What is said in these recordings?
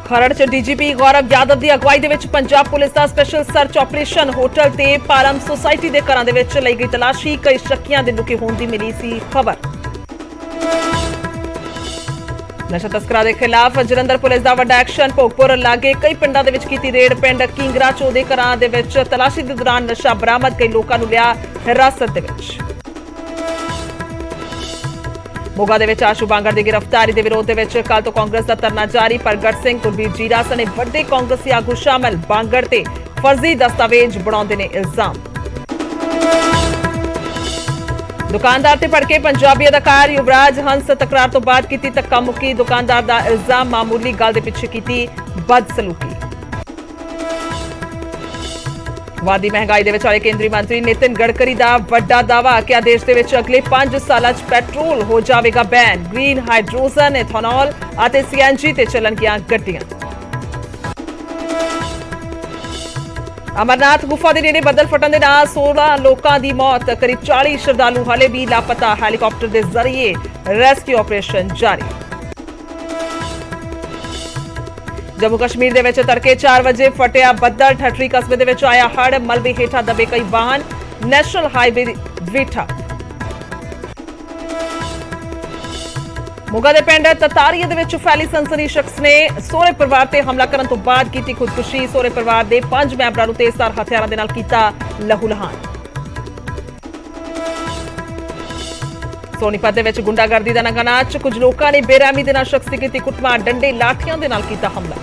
खरड़ च डीजीपी गौरव यादव की अगवाई दे विच पंजाब पुलिस का स्पैशल सर्च ऑपरेशन होटल ते पालम सोसाइटी के घरां दे विच लई गई तलाशी कई शक्कियां दे लुके होण दी मिली सी खबर। नशा तस्करां दे खिलाफ जलंधर पुलिस का वड्डा एक्शन भोगपुर लागे कई पिंडां दे विच कीती रेड पिंड किंगरा चो दे घरां दे विच तलाशी दे दौरान नशा बरामद कई लोकां नूं लिया हिरासत दे विच। मोगा दे विच आशू बांगड़ की गिरफ्तारी के विरोध में कल तो कांग्रेस का धरना जारी प्रगट सिंह कुलबीर जीरा सने वड्डे कांग्रेसी आगू शामिल बांगड़ ते फर्जी दस्तावेज बनाउंदे ने इल्जाम। दुकानदार ते भड़के पंजाबी अदाकार युवराज हंस तकरार तो बाद की धक्का मुक्की दुकानदार का इल्जाम मामूली गल दे पिछे की बदसलूकी। वादी महंगाई दे विच आए केंद्रीय मंत्री नितिन गडकरी का वड्डा दावा कि देश दे विच अगले 5 साल पेट्रोल हो जाएगा बैन ग्रीन हाइड्रोजन एथेनॉल और सीएनजी ते चलणगियां गड्डियां। अमरनाथ गुफा के नेड़े बदल फटन के नाल 16 लोगों की मौत करीब 40 श्रद्धालु हाले भी लापता हैलीकॉप्टर के जरिए रेस्क्यू ऑपरेशन जारी। जम्मू कश्मीर दे विच तड़के 4 बजे फटिया बदल ठठरी कस्बे दे विच आया हड़ मलबे हेठा दबे कई वाहन नेशनल हाईवे वेठा। मोगा दे पिंड ततारिया दे विच फैली सनसनी शख्स ने सोहरे परिवार ते हमला करन तो बाद कीती खुदकुशी सोहरे परिवार दे 5 मैंबरां नूं तेजधार हथियारां दे नाल कीता लहूलहान। सोनीपत दे विच गुंडागर्दी दा नंगा नाच कुछ लोकां ने बेरहमी दे नाल शख्स दी कीती कुटमार डंडे लाठियां दे नाल कीता हमला।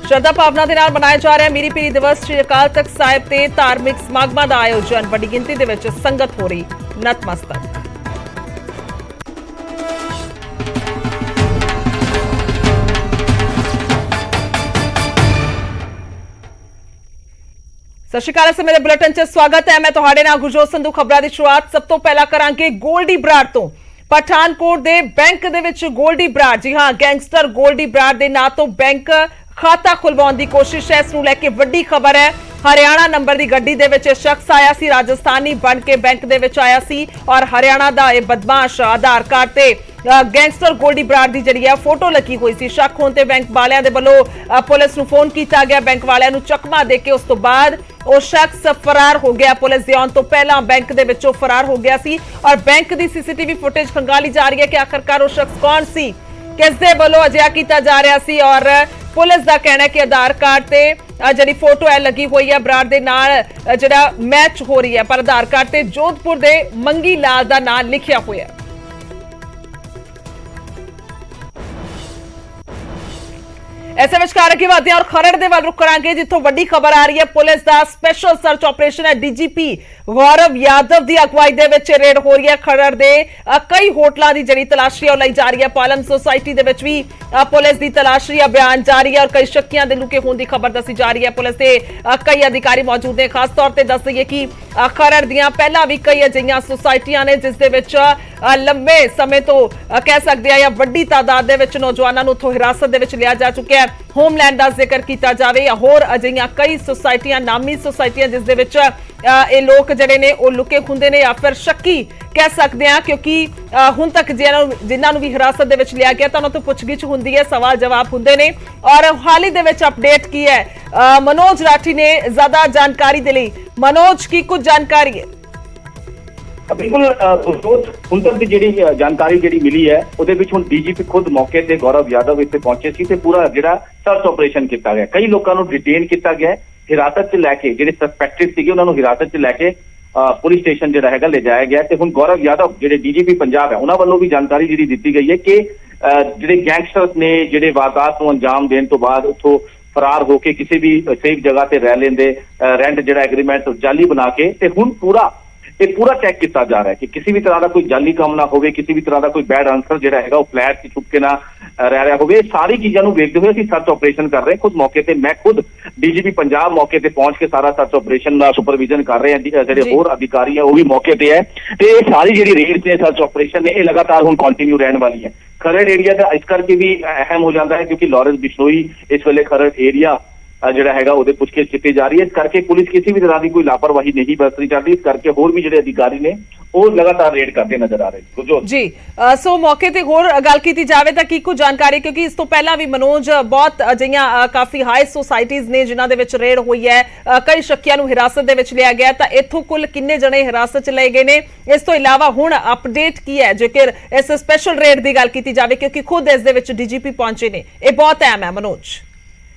श्रद्धा भावना दे नाल मनाया जा रहा है मीरी पीरी दिवस श्री अकाल तख्त साहिब ते धार्मिक समागमां दा आयोजन वड्डी गिनती दे विच संगत हो रही नतमस्तक। सत श्री अकाल मेरे बुलेटिन च स्वागत है मैं तुहाडे नाल गुरजोत संधू। खबरां दी शुरुआत सब तो पहला करांगे गोल्डी बराड़ तो। पठानकोट दे बैंक दे विच गोल्डी बराड़ जी हां गैंगस्टर गोल्डी बराड़ दे नां तो बैंक खाता खुलवाउण दी कोशिश है। इस नूं लैके वड्डी खबर है हरियाणा नंबर की गड्डी दे विच शख्स आया सी राजस्थानी बन के बैंक दे विच आया सी और हरियाणा दा यह बदमाश आधार कार्ड ते गैंगस्टर गोल्डी बराड़ की जी फोटो लगी हुई सी। शक होने ते बैंक वालियां दे वल्लों पुलिस नूं फोन किया गया बैंक वालियां नूं चकमा दे के उस तो बाद वो शख्स फरार हो गया। पुलिस दे आउण तो पहला बैंक दे विचों फरार हो गया सी और बैंक की सीसीटीवी फुटेज खंगाली जा रही है कि आखिरकार वो शख्स कौन सी किस दे वल्लों अजिहा कीता जा रहा सी। और पुलिस का कहना है कि आधार कार्ड ते जिहड़ी फोटो है लगी हुई है बराड़ दे नाल जिहड़ा मैच हो रही है पर आधार कार्ड ते जोधपुर दे मंगी लाल दा नाम लिखिया हुआ है। ऐसे विचकार अगे वधदे और खरड़ दे वल रुख करांगे जिथों वड्डी खबर आ रही है पुलिस का स्पैशल सर्च ऑपरेशन है डीजीपी गौरव यादव की अगवाई दे विच रेड हो रही है। खरड़ दे कई होटलों की जिहड़ी तलाशी लई जा रही है पालम सोसाइटी दे विच भी पुलिस की तलाशी अभियान जारी है और कई शक्कियां दे लुके होने की खबर दसी जा रही है। पुलिस के कई अधिकारी मौजूद हैं खास तौर पर दस दईए कि खरड़ दियां पहला भी कई अजिहियां सोसाइटियां ने जिस दे विच लंबे समय तो कह सकते हैं या वड्डी तादाद दे विच नौजवानों नूं उत्थों हिरासत दे विच लिया जा चुका है। होमलैंड का जिक्र किया जाए या होर अजिहियां कई सोसाइटियां नामी सोसाइटियां जिस दे विच ये लोग जिहड़े ने वो लुके हुंदे ने या फिर शक्की कह सकते हैं क्योंकि हुण तक जिन्होंने भी हिरासत दे विच लिया गया तो उन्हां तों पुछगिछ हुंदी है सवाल जवाब हुंदे ने। और हाल ही दे विच अपडेट की है मनोज राठी ने ज्यादा जानकारी दे लई। मनोज की कुछ जानकारी है? बिल्कुल हुण तक की जी जानकारी जी मिली है उहदे विच हुण डीजीपी खुद मौके ते गौरव यादव इत्थे पहुंचे सी ते पूरा जिहड़ा सर्च ऑपरेशन किया गया कई लोगों को डिटेन किया गया हिरासत च लैके जिहड़े सस्पैक्टेड सीगे उन्हां नूं हिरासत च लैके पुलिस स्टेशन जिहड़ा हैगा ले जाया गया ते हुण गौरव यादव जिहड़े डीजीपी पंजाब है उन्हां वल्लों भी जानकारी जिहड़ी दित्ती गई है कि जिहड़े गैंगस्टर्स ने जिहड़े वारदात नूं अंजाम देण तो बाद उत्थों फरार होके किसी भी सेफ जगह ते रह लेंदे रेंट जिहड़ा एग्रीमेंट जाली बना के ते हुण पूरा चेक किया जा रहा है कि किसी भी तरह का कोई जाली काम ना हो किसी भी तरह का कोई बैड आंसर जो है फ्लैट से छुप के ना रह रहा हो सारी चीजों देखते हुए सर्च ऑपरेशन कर रहे हैं। खुद मौके पर मैं खुद डीजीपी पंजाब मौके पर पहुंच के सारा सर्च ऑपरेशन का सुपरविजन कर रहे हैं जो होर अधिकारी है वो भी मौके पर है तो ये सारी जी रेड ने सर्च ऑपरेशन ने लगातार हम कंटिन्यू रहने वाली है। खरड़ एरिया का इस करके भी अहम हो जाता है क्योंकि लॉरेंस बिश्नोई इस वेले खरड़ एरिया ਜਿਹੜਾ ਹੈਗਾ ਉਹਦੇ ਪੁੱਛਗਿੱਛ ਕੀਤੀ ਜਾ ਰਹੀ ਹੈ। ਇਸ ਕਰਕੇ ਪੁਲਿਸ ਕਿਸੇ ਵੀ ਤਰ੍ਹਾਂ ਦੀ ਕੋਈ ਲਾਪਰਵਾਹੀ ਨਹੀਂ ਬਰਤਣੀ ਚਾਹਦੀ। ਇਸ ਕਰਕੇ ਹੋਰ ਵੀ ਜਿਹੜੇ ਅਧਿਕਾਰੀ ਨੇ ਉਹ ਲਗਾਤਾਰ ਰੇਡ ਕਰਦੇ ਨਜ਼ਰ ਆ ਰਹੇ ਨੇ। ਗੁਰਜੋਤ ਜੀ ਸੋ ਮੌਕੇ ਤੇ ਹੋਰ ਗੱਲ ਕੀਤੀ ਜਾਵੇ ਤਾਂ ਕੀ ਕੁਝ ਜਾਣਕਾਰੀ, ਕਿਉਂਕਿ ਇਸ ਤੋਂ ਪਹਿਲਾਂ ਵੀ ਮਨੋਜ ਬਹੁਤ ਅਜਿਹੀਆਂ ਕਾਫੀ ਹਾਈ ਸੁਸਾਇਟੀਜ਼ ਨੇ ਜਿਨ੍ਹਾਂ ਦੇ ਵਿੱਚ ਰੇਡ ਹੋਈ ਹੈ, ਕਈ ਸ਼ੱਕੀਆਂ ਨੂੰ ਹਿਰਾਸਤ ਦੇ ਵਿੱਚ ਲਿਆ ਗਿਆ, ਤਾਂ ਇੱਥੋਂ ਕੁੱਲ ਕਿੰਨੇ ਜਣੇ ਹਿਰਾਸਤ 'ਚ ਲਏ ਗਏ ਨੇ? ਇਸ ਤੋਂ ਇਲਾਵਾ ਹੁਣ ਅਪਡੇਟ ਕੀ ਹੈ ਜੇਕਰ ਇਸ ਸਪੈਸ਼ਲ ਰੇਡ ਦੀ ਗੱਲ ਕੀਤੀ ਜਾਵੇ, ਕਿਉਂਕਿ ਖੁਦ ਇਸ ਦੇ ਵਿੱਚ ਡੀਜੀਪੀ ਪਹੁੰਚੇ ਨੇ, ਇਹ ਬਹੁਤ ਅਹਿਮ ਹੈ ਮਨੋਜ।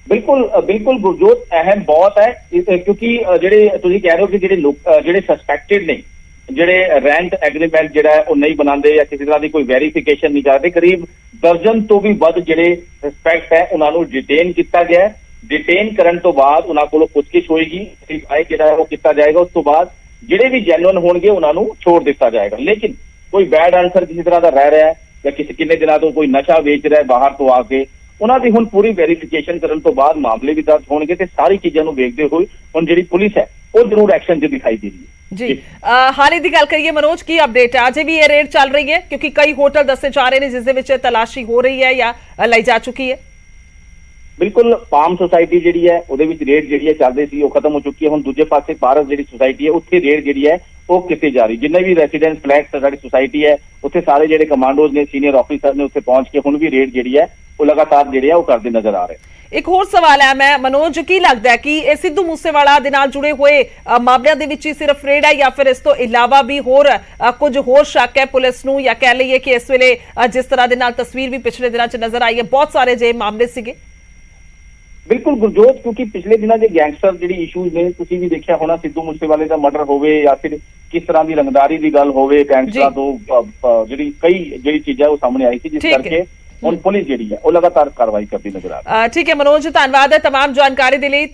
ਬਿਲकुल ਗੁਰਜੋਤ, ਅਹਿਮ ਬਹੁਤ ਹੈ ਕਿਉਂਕਿ ਜਿਹੜੇ ਤੁਸੀਂ ਕਹਿ ਰਹੇ ਹੋ ਕਿ ਜਿਹੜੇ ਲੋਕ ਜਿਹੜੇ ਸਸਪੈਕਟਡ ਨੇ, ਜਿਹੜੇ ਰੈਂਟ ਐਗਰੀਮੈਂਟ ਜਿਹੜਾ ਹੈ ਉਹ ਨਹੀਂ ਬਣਾਉਂਦੇ ਜਾਂ ਕਿਸੇ ਤਰ੍ਹਾਂ ਦੀ ਕੋਈ ਵੈਰੀਫਿਕੇਸ਼ਨ ਨਹੀਂ ਕਰਦੇ, ਕਰੀਬ ਦਰਜਨ ਤੋਂ ਵੀ ਵੱਧ ਜਿਹੜੇ ਸਸਪੈਕਟ ਹੈ ਉਹਨਾਂ ਨੂੰ ਡਿਟੇਨ ਕੀਤਾ ਗਿਆ ਹੈ। ਡਿਟੇਨ ਕਰਨ ਤੋਂ ਬਾਅਦ ਉਹਨਾਂ ਕੋਲੋਂ ਪੁੱਛਗਿੱਛ ਹੋਏਗੀ, ਜਿਹੜਾ ਹੈ ਉਹ ਕੀਤਾ ਜਾਏਗਾ। ਉਸ ਤੋਂ ਬਾਅਦ ਜਿਹੜੇ ਵੀ ਜੈਨੂਅਨ ਹੋਣਗੇ ਉਹਨਾਂ ਨੂੰ ਛੋੜ ਦਿੱਤਾ ਜਾਏਗਾ। ਲੇਕਿਨ ਕੋਈ ਬੈਡ ਆਨਸਰ ਕਿਸੇ ਤਰ੍ਹਾਂ ਦਾ ਰਹਿ ਰਿਹਾ ਹੈ ਜਾਂ ਕਿਸੇ ਕਿੰਨੇ ਦਿਨਾਂ ਤੋਂ ਕੋਈ ਨਸ਼ਾ ਵੇਚ ਰਿਹਾ ਬਾਹਰ ਤੋਂ ਆ ਕੇ, ਉਹਨਾਂ ਦੀ ਹੁਣ ਪੂਰੀ ਵੈਰੀਫਿਕੇਸ਼ਨ ਕਰਨ ਤੋਂ ਬਾਅਦ ਮਾਮਲੇ ਵੀ ਦਰਜ ਹੋਣਗੇ ਤੇ ਸਾਰੀ ਚੀਜ਼ਾਂ ਨੂੰ ਵੇਖਦੇ ਹੋਏ ਹੁਣ ਜਿਹੜੀ ਪੁਲਿਸ ਹੈ ਉਹ ਜ਼ਰੂਰ ਐਕਸ਼ਨ 'ਚ ਦਿਖਾਈ ਦੇ ਰਹੀ ਹੈ। ਜੀ ਹਾਲੇ ਦੀ ਗੱਲ ਕਰੀਏ ਮਨੋਜ, ਕੀ ਅਪਡੇਟ ਹੈ? ਅਜੇ ਵੀ ਇਹ ਰੇਡ ਚੱਲ ਰਹੀ ਹੈ ਕਿਉਂਕਿ ਕਈ ਹੋਟਲ ਦੱਸੇ ਜਾ ਰਹੇ ਨੇ ਜਿਸ ਦੇ ਵਿੱਚ ਤਲਾਸ਼ੀ ਹੋ ਰਹੀ ਹੈ ਜਾਂ ਲਈ ਜਾ ਚੁੱਕੀ ਹੈ? ਬਿਲਕੁਲ, ਪਾਮ ਸੁਸਾਇਟੀ ਜਿਹੜੀ ਹੈ ਉਹਦੇ ਵਿੱਚ ਰੇਡ ਜਿਹੜੀ ਹੈ ਚੱਲਦੀ ਸੀ ਉਹ ਖਤਮ ਹੋ ਚੁੱਕੀ ਹੈ। ਹੁਣ ਦੂਜੇ ਪਾਸੇ ਪਾਰਸ ਜਿਹੜੀ ਸੁਸਾਇਟੀ ਹੈ ਉੱਥੇ ਰੇਡ ਜਿਹੜੀ ਹੈ ਉਹ ਕੀਤੀ ਜਾ ਰਹੀ। ਜਿੰਨੇ ਵੀ ਰੈਸੀਡੈਂਸ ਫਲੈਟਸ ਸਾਡੀ ਸੁਸਾਇਟੀ ਹੈ ਉੱਥੇ ਸਾਰੇ ਜਿਹੜੇ ਕਮਾਂਡੋਜ਼ ਨੇ, ਸੀਨੀਅਰ ਆਫੀਸਰ ਨੇ ਉੱਥੇ ਪਹੁੰਚ ਕੇ ਹੁਣ ਵੀ ਰੇਡ ਜਿਹੜੀ ਹੈ ਉਹ ਲਗਾਤਾਰ ਜਿਹੜੇ ਆ ਉਹ ਕਰਦੇ ਨਜ਼ਰ ਆ ਰਹੇ। ਇੱਕ ਹੋਰ ਸਵਾਲ ਹੈ ਮੈਂ ਮਨੋਜ, ਕੀ ਲੱਗਦਾ ਹੈ ਕਿ ਇਹ ਸਿੱਧੂ ਮੂਸੇਵਾਲਾ ਦੇ ਨਾਲ ਜੁੜੇ ਹੋਏ ਮਾਮਲਿਆਂ ਦੇ ਵਿੱਚ ਹੀ ਸਿਰਫ ਰੇਡ ਹੈ ਜਾਂ ਫਿਰ ਇਸ ਤੋਂ ਇਲਾਵਾ ਵੀ ਹੋਰ ਕੁਝ ਹੋਰ ਸ਼ੱਕ ਹੈ ਪੁਲਿਸ ਨੂੰ, ਜਾਂ ਕਹਿ ਲਈਏ ਕਿ ਇਸ ਵੇਲੇ ਜਿਸ ਤਰ੍ਹਾਂ ਦੇ ਨਾਲ ਤਸਵੀਰ ਵੀ ਪਿਛਲੇ ਦਿਨਾਂ 'ਚ ਨਜ਼ਰ ਆਈ ਹੈ ਬਹੁਤ ਸਾਰੇ ਜੇ ਮਾਮਲੇ ਸੀਗੇ? ਬਿਲਕੁਲ ਗੁਰਜੋਤ, ਕਿਉਂਕਿ ਪਿਛਲੇ ਦਿਨਾਂ ਦੇ ਗੈਂਗਸਟਰ ਜਿਹੜੀ ਇਸ਼ੂਜ਼ ਨੇ ਤੁਸੀਂ ਵੀ ਦੇਖਿਆ ਹੋਣਾ, ਸਿੱਧੂ ਮੂਸੇਵਾਲੇ ਦਾ ਮਰਡਰ ਹੋਵੇ ਜਾਂ ਫਿਰ ਕਿਸ ਤਰ੍ਹਾਂ ਦੀ ਰੰਗਦਾਰੀ ਦੀ ਗੱਲ ਹੋਵੇ, ਗੈਂਗਸਟਰਾਂ ਤੋਂ ਜਿਹੜੀ ਕਈ ਚੀਜ਼ਾਂ ਉਹ ਸਾਹਮਣੇ ਆਈ ਸੀ, ਜਿਸ ਕਰਕੇ ਹੁਣ ਪੁਲਿਸ ਜਿਹੜੀ ਹੈ ਉਹ ਲਗਾਤਾਰ ਕਾਰਵਾਈ ਕਰਦੀ ਨਜ਼ਰ ਆ ਰਹੀ ਹੈ। ਠੀਕ ਹੈ ਮਨੋਜ, ਧੰਨਵਾਦ ਹੈ तमाम ਜਾਣਕਾਰੀ ਦੇ ਲਈ।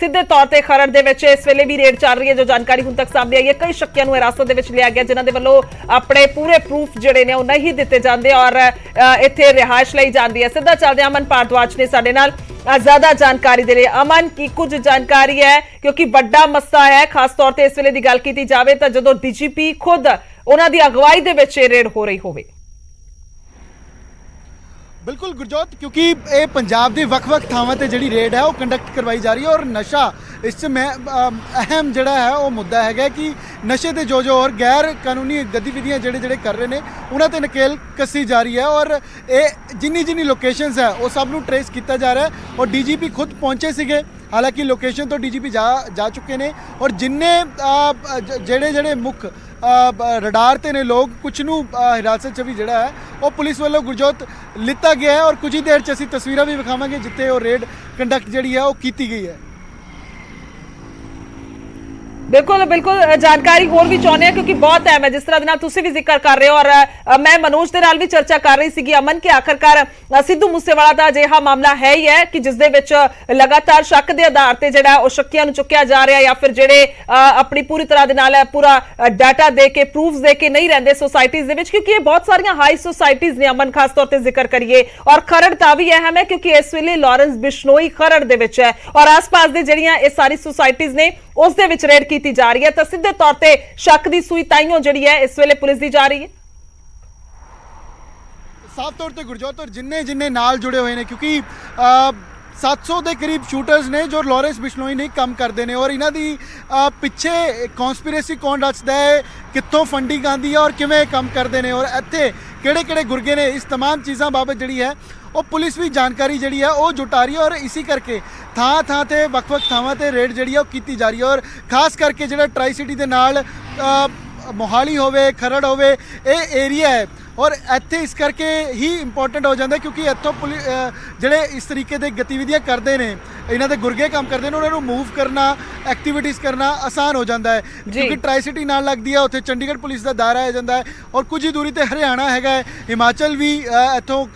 ਸਿੱਧੇ ਤੌਰ ਤੇ ਖਰੜ ਦੇ ਵਿੱਚ ਇਸ ਵੇਲੇ ਵੀ ਰੇਡ ਚੱਲ ਰਹੀ ਹੈ। ਜੋ ਜਾਣਕਾਰੀ ਹੁਣ ਤੱਕ ਸਾਹਮਣੇ ਆਈ ਹੈ, ਕਈ ਸ਼ੱਕੀਆਂ ਨੂੰ ਹਿਰਾਸਤ ਦੇ ਵਿੱਚ ਲਿਆ ਗਿਆ ਜਿਨ੍ਹਾਂ ਦੇ ਵੱਲੋਂ ਆਪਣੇ ਪੂਰੇ ਪ੍ਰੂਫ ਜਿਹੜੇ ਨੇ ਉਹ ਨਹੀਂ ਦਿੱਤੇ ਜਾਂਦੇ ਔਰ ਇੱਥੇ ਰਿਹਾਇਸ਼ ਲਈ ਜਾਂਦੀ ਹੈ। ਸਿੱਧਾ ਚੱਲਦੇ ਅਮਨ ਭਾਰਦਵਾਜ ਨੇ ਸਾਡੇ ਨਾਲ ਜ਼ਿਆਦਾ ਜਾਣਕਾਰੀ ਦੇ ਲਈ। ਅਮਨ, ਕੀ ਕੁਝ ਜਾਣਕਾਰੀ ਹੈ ਕਿਉਂਕਿ ਵੱਡਾ ਮਸਲਾ ਹੈ, ਖਾਸ ਤੌਰ ਤੇ ਇਸ ਵੇਲੇ ਦੀ ਗੱਲ ਕੀਤੀ ਜਾਵੇ ਤਾਂ ਜਦੋਂ ਡੀਜੀਪੀ ਖੁਦ ਉਹਨਾਂ ਦੀ ਅਗਵਾਈ ਦੇ ਵਿੱਚ ਇਹ ਰੇਡ ਹੋ ਰਹੀ ਹੋਵੇ? ਬਿਲਕੁਲ ਗੁਰਜੋਤ, ਕਿਉਂਕਿ ਇਹ ਪੰਜਾਬ ਦੇ ਵੱਖ-ਵੱਖ ਥਾਵਾਂ ਤੇ ਜਿਹੜੀ ਰੇਡ ਹੈ ਉਹ ਕੰਡਕਟ ਕਰਵਾਈ ਜਾ ਰਹੀ ਹੈ ਔਰ ਨਸ਼ਾ ਇਸ 'ਚ ਅਹਿਮ ਜਿਹੜਾ ਹੈ ਉਹ ਮੁੱਦਾ ਹੈਗਾ ਕਿ ਨਸ਼ੇ ਦੇ ਜੋ ਔਰ ਗੈਰ ਕਾਨੂੰਨੀ ਗਤੀਵਿਧੀਆਂ ਜਿਹੜੇ ਕਰ ਰਹੇ ਨੇ ਉਹਨਾਂ ਤੇ ਨਕੇਲ ਕੱਸੀ ਜਾ ਰਹੀ ਹੈ ਔਰ ਇਹ ਜਿੰਨੀ ਲੋਕੇਸ਼ਨਸ ਹੈ ਉਹ ਸਭ ਨੂੰ ਟਰੇਸ ਕੀਤਾ ਜਾ ਰਿਹਾ ਹੈ ਔਰ ਡੀਜੀਪੀ ਖੁਦ ਪਹੁੰਚੇ ਸੀਗੇ। ਹਾਲਾਂਕਿ ਲੋਕੇਸ਼ਨ ਤੋਂ ਡੀਜੀਪੀ ਜਾ ਚੁੱਕੇ ਨੇ ਔਰ ਜਿੰਨੇ ਜਿਹੜੇ ਮੁੱਖ ਰਡਾਰ ਤੇ ਨੇ ਲੋਕ, ਕੁਝ ਨੂੰ ਹਿਰਾਸਤ 'ਚ ਵੀ ਜਿਹੜਾ ਹੈ ਉਹ ਪੁਲਿਸ ਵੱਲੋਂ ਗੁਰਜੋਤ ਲਿੱਤਾ ਗਿਆ ਹੈ ਔਰ ਕੁਝ ਹੀ ਦੇਰ 'ਚ ਅਸੀਂ ਤਸਵੀਰਾਂ ਵੀ ਵਿਖਾਵਾਂਗੇ ਜਿੱਥੇ ਉਹ ਰੇਡ ਕੰਡਕਟ ਜਿਹੜੀ ਹੈ ਉਹ ਕੀਤੀ ਗਈ ਹੈ। ਬਿਲਕੁਲ ਜਾਣਕਾਰੀ ਹੋਰ ਵੀ ਚਾਹੁੰਦੇ ਆ ਕਿਉਂਕਿ ਬਹੁਤ ਅਹਿਮ ਹੈ, ਜਿਸ ਤਰ੍ਹਾਂ ਦੇ ਨਾਲ ਤੁਸੀਂ ਵੀ ਜ਼ਿਕਰ ਕਰ ਰਹੇ ਹੋ ਔਰ ਮੈਂ ਮਨੋਜ ਦੇ ਨਾਲ ਵੀ ਚਰਚਾ ਕਰ ਰਹੀ ਸੀਗੀ ਅਮਨ ਕਿ ਆਖਰਕਾਰ ਸਿੱਧੂ ਮੂਸੇਵਾਲਾ ਦਾ ਅਜਿਹਾ ਮਾਮਲਾ ਹੈ ਹੀ ਹੈ ਕਿ ਜਿਸ ਦੇ ਵਿੱਚ ਲਗਾਤਾਰ ਸ਼ੱਕ ਦੇ ਆਧਾਰ ਤੇ ਜਿਹੜਾ ਉਹ ਸ਼ੱਕੀਆਂ ਨੂੰ ਚੁੱਕਿਆ ਜਾ ਰਿਹਾ ਜਾਂ ਫਿਰ ਜਿਹੜੇ ਆਪਣੀ ਪੂਰੀ ਤਰ੍ਹਾਂ ਦੇ ਨਾਲ ਪੂਰਾ ਡਾਟਾ ਦੇ ਕੇ ਪ੍ਰੂਫਸ ਦੇ ਕੇ ਨਹੀਂ ਰਹਿੰਦੇ ਸੁਸਾਇਟੀਜ਼ ਦੇ ਵਿੱਚ, ਕਿਉਂਕਿ ਇਹ ਬਹੁਤ ਸਾਰੀਆਂ ਹਾਈ ਸੁਸਾਇਟੀਜ਼ ਨੇ ਅਮਨ, ਖਾਸ ਤੌਰ ਤੇ ਜ਼ਿਕਰ ਕਰੀਏ ਔਰ ਖਰੜ ਦਾ ਵੀ ਅਹਿਮ ਹੈ ਕਿਉਂਕਿ ਇਸ ਵੇਲੇ ਲਾਰੈਂਸ ਬਿਸ਼ਨੋਈ ਖਰੜ ਦੇ ਵਿੱਚ ਹੈ ਔਰ ਆਸ-ਪਾਸ ਦੇ ਜਿਹੜੀਆਂ ਇਹ ਸਾਰੀ ਸੁਸਾਇਟੀਜ਼ ਨੇ ਉਸ ਦੇ ਵਿੱਚ ਰੇਡ ਕੀਤੀ ਜਾ ਰਹੀ ਹੈ। ਤਾਂ ਸਿੱਧੇ ਤੌਰ ਤੇ ਸ਼ੱਕ ਦੀ ਸੂਈ ਤਾਈਓ ਜਿਹੜੀ ਹੈ ਇਸ ਵੇਲੇ ਪੁਲਿਸ ਦੀ ਜਾ ਰਹੀ ਹੈ। ਸਾਫ਼ ਤੌਰ ਤੇ ਗੁਰਜੋਤ ਔਰ ਜਿੰਨੇ ਨਾਲ ਜੁੜੇ ਹੋਏ ਨੇ ਕਿਉਂਕਿ 700 ਦੇ ਕਰੀਬ ਸ਼ੂਟਰਸ ਨੇ ਜੋ ਲਾਰੈਂਸ ਬਿਸ਼ਨੋਈ ਨਹੀਂ ਕੰਮ ਕਰਦੇ ਨੇ ਔਰ ਇਹਨਾਂ ਦੀ ਪਿੱਛੇ ਕਨਸਪੀਰੇਸੀ ਕੌਣ ਰਚਦਾ ਹੈ, ਕਿੱਥੋਂ ਫੰਡਿੰਗ ਆਉਂਦੀ ਹੈ ਔਰ ਕਿਵੇਂ ਕੰਮ ਕਰਦੇ ਨੇ ਔਰ ਇੱਥੇ ਕਿਹੜੇ ਗੁਰਗੇ ਨੇ, ਇਸ तमाम ਚੀਜ਼ਾਂ ਬਾਬਤ ਜਿਹੜੀ ਹੈ ਉਹ ਪੁਲਿਸ ਵੀ ਜਾਣਕਾਰੀ ਜਿਹੜੀ ਹੈ ਉਹ ਜੁਟਾ ਰਹੀ ਹੈ ਔਰ ਇਸੇ ਕਰਕੇ ਥਾਂ ਤੇ ਵੱਖ-ਵੱਖ ਥਾਵਾਂ ਤੇ ਰੇਡ ਜਿਹੜੀ ਹੈ ਉਹ ਕੀਤੀ ਜਾ ਰਹੀ ਹੈ ਔਰ ਖਾਸ ਕਰਕੇ ਜਿਹੜਾ ਟਰਾਈ ਸਿਟੀ ਦੇ ਨਾਲ ਮੋਹਾਲੀ ਹੋਵੇ, ਖਰੜ ਹੋਵੇ, ਇਹ ਏਰੀਆ ਹੈ ਔਰ ਇੱਥੇ ਇਸ ਕਰਕੇ ਹੀ ਇੰਪੋਰਟੈਂਟ ਹੋ ਜਾਂਦਾ ਕਿਉਂਕਿ ਇੱਥੋਂ ਜਿਹੜੇ ਇਸ ਤਰੀਕੇ ਦੇ ਗਤੀਵਿਧੀਆਂ ਕਰਦੇ ਨੇ, ਇਹਨਾਂ ਦੇ ਗੁਰਗੇ ਕੰਮ ਕਰਦੇ ਨੇ, ਉਹਨਾਂ ਨੂੰ ਮੂਵ ਕਰਨਾ, ਐਕਟੀਵਿਟੀਜ਼ ਕਰਨਾ ਆਸਾਨ ਹੋ ਜਾਂਦਾ ਹੈ ਕਿਉਂਕਿ ਟਰਾਈ ਸਿਟੀ ਨਾਲ ਲੱਗਦੀ ਹੈ, ਉੱਥੇ ਚੰਡੀਗੜ੍ਹ ਪੁਲਿਸ ਦਾ ਦਾਇਰਾ ਆ ਜਾਂਦਾ ਹੈ ਔਰ ਕੁਝ ਹੀ ਦੂਰੀ ਤੇ ਹਰਿਆਣਾ ਹੈਗਾ ਹੈ, ਹਿਮਾਚਲ ਵੀ ਇੱਥੋਂ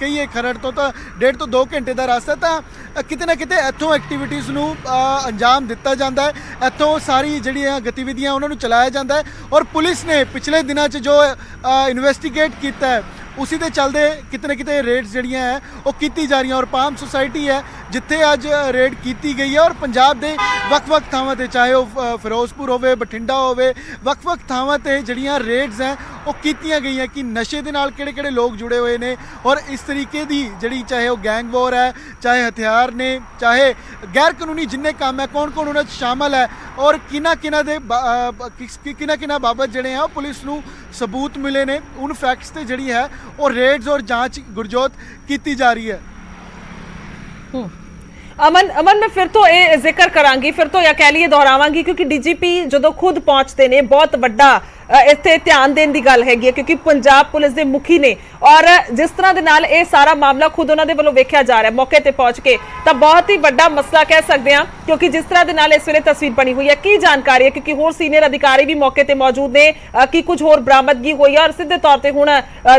ਕਹੀਏ ਖਰੜ ਤੋਂ ਤਾਂ 1.5 ਤੋਂ 2 ਘੰਟੇ ਦਾ ਰਸਤਾ, ਤਾਂ ਕਿਤੇ ਨਾ ਕਿਤੇ ਇੱਥੋਂ ਐਕਟੀਵਿਟੀਜ਼ ਨੂੰ ਅੰਜਾਮ ਦਿੱਤਾ ਜਾਂਦਾ ਹੈ, ਇੱਥੋਂ ਸਾਰੀ ਜਿਹੜੀਆਂ ਗਤੀਵਿਧੀਆਂ ਉਹਨਾਂ ਨੂੰ ਚਲਾਇਆ ਜਾਂਦਾ ਹੈ ਔਰ ਪੁਲਿਸ ਨੇ ਪਿਛਲੇ ਦਿਨਾਂ 'ਚ ਜੋ ਇਨਵੈਸਟੀਗੇਟ ਕੀਤਾ ਹੈ ਉਸੇ ਦੇ ਚੱਲਦੇ ਕਿਤੇ ਨਾ ਕਿਤੇ ਰੇਡਸ ਜਿਹੜੀਆਂ ਹੈ ਉਹ ਕੀਤੀ ਜਾ ਰਹੀਆਂ ਔਰ ਪਾਮ ਸੁਸਾਇਟੀ ਹੈ ਜਿੱਥੇ ਅੱਜ ਰੇਡ ਕੀਤੀ ਗਈ ਹੈ ਔਰ ਪੰਜਾਬ ਦੇ ਵੱਖ-ਵੱਖ ਥਾਵਾਂ ਤੇ ਚਾਹੇ ਉਹ ਫਿਰੋਜ਼ਪੁਰ ਹੋਵੇ, ਬਠਿੰਡਾ ਹੋਵੇ, ਵੱਖ-ਵੱਖ ਥਾਵਾਂ ਤੇ ਜਿਹੜੀਆਂ ਰੇਡਸ ਹੈ ਉਹ ਕੀਤੀਆਂ ਗਈਆਂ ਕਿ ਨਸ਼ੇ ਦੇ ਨਾਲ ਕਿਹੜੇ-ਕਿਹੜੇ ਲੋਕ ਜੁੜੇ ਹੋਏ ਨੇ ਔਰ ਇਸ ਤਰੀਕੇ ਦੀ ਜਿਹੜੀ ਚਾਹੇ ਉਹ ਗੈਂਗ ਵਾਰ ਹੈ, ਚਾਹੇ ਹਥਿਆਰ ਨੇ, ਚਾਹੇ ਗੈਰ ਕਾਨੂੰਨੀ ਜਿੰਨੇ ਕੰਮ ਹੈ, ਕੌਣ-ਕੌਣ ਉਹਨਾਂ 'ਚ ਸ਼ਾਮਲ ਹੈ ਔਰ ਕਿਹਨਾਂ ਬਾਬਤ ਜਿਹੜੇ ਆ ਉਹ ਪੁਲਿਸ ਨੂੰ ਸਬੂਤ ਮਿਲੇ ਨੇ, ਉਨ ਫੈਕਟਸ ਤੇ ਜਿਹੜੀ ਹੈ ਉਹ ਰੇਡਸ ਔਰ ਜਾਂਚ ਗੁਰਜੋਤ ਕੀਤੀ ਜਾ ਰਹੀ ਹੈ। ਅਮਨ ਮੈਂ ਫਿਰ ਤੋਂ ਇਹ ਜ਼ਿਕਰ ਕਰਾਂਗੀ, ਫਿਰ ਤੋਂ ਇਹ ਕਹਿ ਲਈਏ ਦੁਹਰਾਵਾਂਗੀ ਕਿਉਂਕਿ ਡੀਜੀਪੀ ਜਦੋਂ ਖੁਦ ਪਹੁੰਚਦੇ ਨੇ ਬਹੁਤ ਵੱਡਾ ਇੱਥੇ ਧਿਆਨ ਦੇਣ ਦੀ ਗੱਲ ਹੈਗੀ ਹੈ ਕਿਉਂਕਿ ਪੰਜਾਬ ਪੁਲਿਸ ਦੇ ਮੁਖੀ ਨੇ ਔਰ ਜਿਸ ਤਰ੍ਹਾਂ ਦੇ ਨਾਲ ਇਹ ਸਾਰਾ ਮਾਮਲਾ ਖੁਦ ਉਹਨਾਂ ਦੇ ਵੱਲੋਂ ਵੇਖਿਆ ਜਾ ਰਿਹਾ ਮੌਕੇ ਤੇ ਪਹੁੰਚ ਕੇ, ਤਾਂ ਬਹੁਤ ਹੀ ਵੱਡਾ ਮਸਲਾ ਕਹਿ ਸਕਦੇ ਹਾਂ ਕਿਉਂਕਿ ਜਿਸ ਤਰ੍ਹਾਂ ਦੇ ਨਾਲ ਇਸ ਵੇਲੇ ਤਸਵੀਰ ਬਣੀ ਹੋਈ ਹੈ। ਕੀ ਜਾਣਕਾਰੀ ਹੈ ਕਿਉਂਕਿ ਹੋਰ ਸੀਨੀਅਰ ਅਧਿਕਾਰੀ ਵੀ ਮੌਕੇ ਤੇ ਮੌਜੂਦ ਨੇ, ਕੀ ਕੁਝ ਹੋਰ ਬਰਾਮਦਗੀ ਹੋਈ ਹੈ ਔਰ ਸਿੱਧੇ ਤੌਰ ਤੇ ਹੁਣ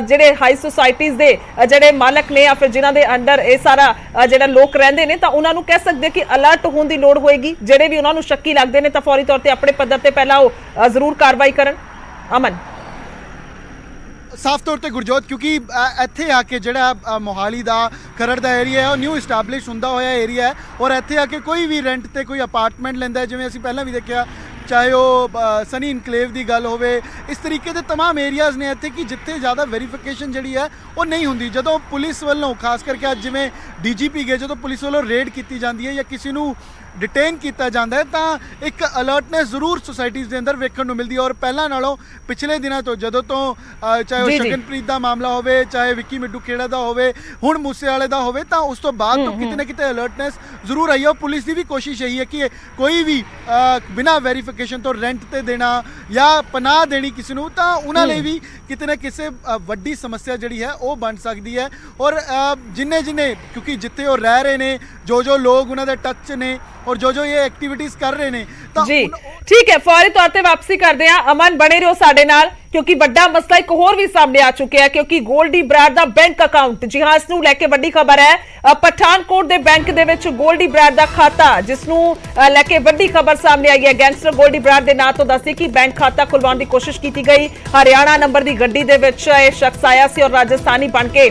ਜਿਹੜੇ ਹਾਈ ਸੁਸਾਇਟੀਜ਼ ਦੇ ਜਿਹੜੇ ਮਾਲਕ ਨੇ ਜਾਂ ਫਿਰ ਜਿਨ੍ਹਾਂ ਦੇ ਅੰਡਰ ਇਹ ਸਾਰਾ ਜਿਹੜਾ ਲੋਕ ਰਹਿੰਦੇ ਨੇ ਤਾਂ ਉਹਨਾਂ ਨੂੰ ਕਹਿ ਸਕਦੇ ਕਿ ਅਲਰਟ ਹੋਣ ਦੀ ਲੋੜ ਹੋਏਗੀ। ਜਿਹੜੇ ਵੀ ਉਹਨਾਂ ਨੂੰ ਸ਼ੱਕੀ ਲੱਗਦੇ ਨੇ ਤਾਂ ਫੌਰੀ ਤੌਰ ਤੇ ਆਪਣੇ ਪੱਧਰ ਤੇ ਪਹਿਲਾਂ ਉਹ ਜ਼ਰੂਰ ਕਾਰਵਾਈ ਕਰਨ। ਅਮਨ ਸਾਫ਼ ਤੌਰ ਤੇ ਗੁਰਜੋਤ ਕਿਉਂਕਿ ਇੱਥੇ ਆ ਕੇ ਜਿਹੜਾ ਮੋਹਾਲੀ ਦਾ ਖਰੜ ਦਾ ਏਰੀਆ ਹੈ ਉਹ ਨਿਊ ਇਸਟੈਬਲਿਸ਼ ਹੁੰਦਾ ਹੋਇਆ ਏਰੀਆ ਹੈ ਔਰ ਇੱਥੇ ਆ ਕੇ ਕੋਈ ਵੀ ਰੈਂਟ ਤੇ ਕੋਈ ਅਪਾਰਟਮੈਂਟ ਲੈਂਦਾ ਹੈ, ਜਿਵੇਂ ਅਸੀਂ ਪਹਿਲਾਂ ਵੀ ਦੇਖਿਆ ਚਾਹੇ ਉਹ ਸਨੀ ਇਨਕਲੇਵ ਦੀ ਗੱਲ ਹੋਵੇ, ਇਸ ਤਰੀਕੇ ਦੇ तमाम ਏਰੀਆਜ਼ ਨੇ ਇੱਥੇ ਕਿ ਜਿੱਥੇ ਜ਼ਿਆਦਾ ਵੈਰੀਫਿਕੇਸ਼ਨ ਜਿਹੜੀ ਹੈ ਉਹ ਨਹੀਂ ਹੁੰਦੀ। ਜਦੋਂ ਪੁਲਿਸ ਵੱਲੋਂ ਖਾਸ ਕਰਕੇ ਅੱਜ ਜਿਵੇਂ ਡੀਜੀਪੀ ਗਏ, ਜਦੋਂ ਪੁਲਿਸ ਵੱਲੋਂ ਰੇਡ ਕੀਤੀ ਜਾਂਦੀ ਹੈ ਜਾਂ ਕਿਸੇ ਨੂੰ डिटेन किया जाता है तो एक अलर्टनेस जरूर सोसाइटीज़ के अंदर वेखण नूं मिलदी है और पहला नालों पिछले दिनों तो जदों तो चाहे वो शगनप्रीत का मामला होवे, चाहे विक्की मिड्डू खेड़ा का होवे, हुण मूसेवाले का होवे, तो उस तो बाद तो किते ना किते अलर्टनेस जरूर आई है। पुलिस की भी कोशिश यही है कि कोई भी बिना वेरीफिकेशन तो रेंट ते देना या पनाह देनी किसी नूं तो उन्हां लई भी किते ना किसी वड्डी समस्या जिहड़ी है वो बन सकती है। और जिन्ने जिन्ने क्योंकि जिथे वो रह रहे ने, जो जो लोग उन्हां दे टच ने और जो जो ये एक्टिविटीज कर रहे ने जी ठीक है, फौरी तौर पे वापसी करते हैं। अमन बने रहो साडे नाल क्योंकि बड़ा मसला एक होर भी सामने आ चुका है क्योंकि गोल्डी बराड़ दा बैंक अकाउंट, जी हां, इसनूं लैके बड़ी खबर है पठानकोट दे बैंक दे विच गोल्डी बराड़ दा खाता जिसनूं लैके बड़ी खबर सामने आई है। गैंगस्टर गोल्डी बराड़ दे नां तो दस्सी कि बैंक खाता खुलवाउण दी कोशिश की गई। हरियाणा नंबर दी गड्डी दे विच इह शख्स आया सी और राजस्थानी बन के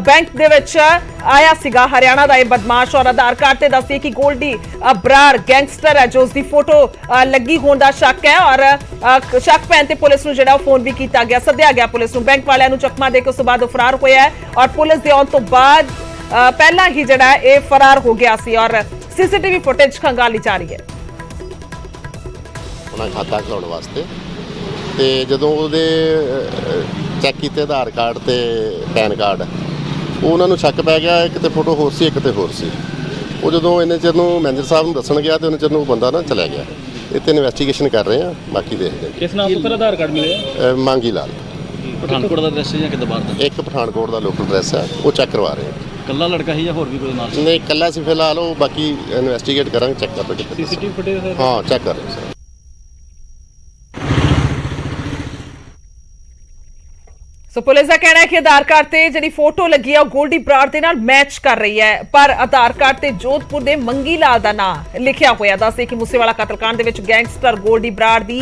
बैंक दे विच आया सीगा हरियाणा दा इह बदमाश और आधार कार्ड ते दस्सी कि गोल्डी बराड़ गैंगस्टर है जो उसकी फोटो लगी होने का शक है और शक पैन ते पुलिस नूं जिहड़ा फोन भी किया गया, सद्दिया गया पुलिस नूं। बैंक वालियां नूं चकमा दे के उस तो बाद फरार होया है और पुलिस दे आउण तो बाद पहला ही जिहड़ा है फरार हो गया सी और सीसीटीवी फुटेज खंगाली जा रही है। उन्हां खाता खुलाउण वास्ते ते जदों उहदे चैक कीते आधार कार्ड ते पैन कार्ड उन्हां नूं शक पै गया एक ते फोटो होर सी एक ते होर सी। ਉਹ ਜਦੋਂ ਇੰਨੇ ਚਿਰ ਨੂੰ ਮੈਨੇਜਰ ਸਾਹਿਬ ਨੂੰ ਦੱਸਣ ਗਿਆ ਤੇ ਉਹਨੇ ਚਿਰ ਨੂੰ ਬੰਦਾ ਨਾ ਚਲਾ ਗਿਆ। ਇੱਥੇ ਇਨਵੈਸਟੀਗੇਸ਼ਨ ਕਰ ਰਹੇ ਆ, ਬਾਕੀ ਦੇਖਦੇ ਹਾਂ। ਕਿਸ ਨਾਮ ਤੋਂ ਫਿਰ ਆਧਾਰ ਕਾਰਡ ਮਿਲਿਆ? ਮੰਗੀ ਲਾਲ ਪਠਾਨਕੋਟ ਦਾ ਐਡਰੈਸ ਹੈ ਜਾਂ ਕਿੱਦਾਂ ਬਾਹਰ ਦਾ? ਇੱਕ ਪਠਾਨਕੋਟ ਦਾ ਲੋਕਲ ਐਡਰੈਸ ਹੈ, ਉਹ ਚੈੱਕ ਕਰਵਾ ਰਹੇ ਆ। ਕੱਲਾ ਲੜਕਾ ਹੀ ਜਾਂ ਹੋਰ ਵੀ ਕੋਈ ਨਾਲ? ਨਹੀਂ, ਇਕੱਲਾ ਸੀ ਫਿਲਹਾਲ, ਉਹ ਬਾਕੀ ਇਨਵੈਸਟੀਗੇਟ ਕਰਾਂਗੇ, ਚੈੱਕ ਕਰਾਂਗੇ। CCTV footage? ਹਾਂ, ਚੈੱਕ ਕਰ ਰਹੇ ਸਰ। सो पुलिस का कहना है कि आधार कार्ड ते जिहड़ी फोटो लगी है गोल्डी बराड़ दे नाल मैच कर रही है पर आधार कार्ड ते जोधपुर दे मंगी लाल दा नाम लिखिया होया। दसदे कि मूसेवाला कतलकांड दे विच गैंगस्टर गोल्डी बराड़ दी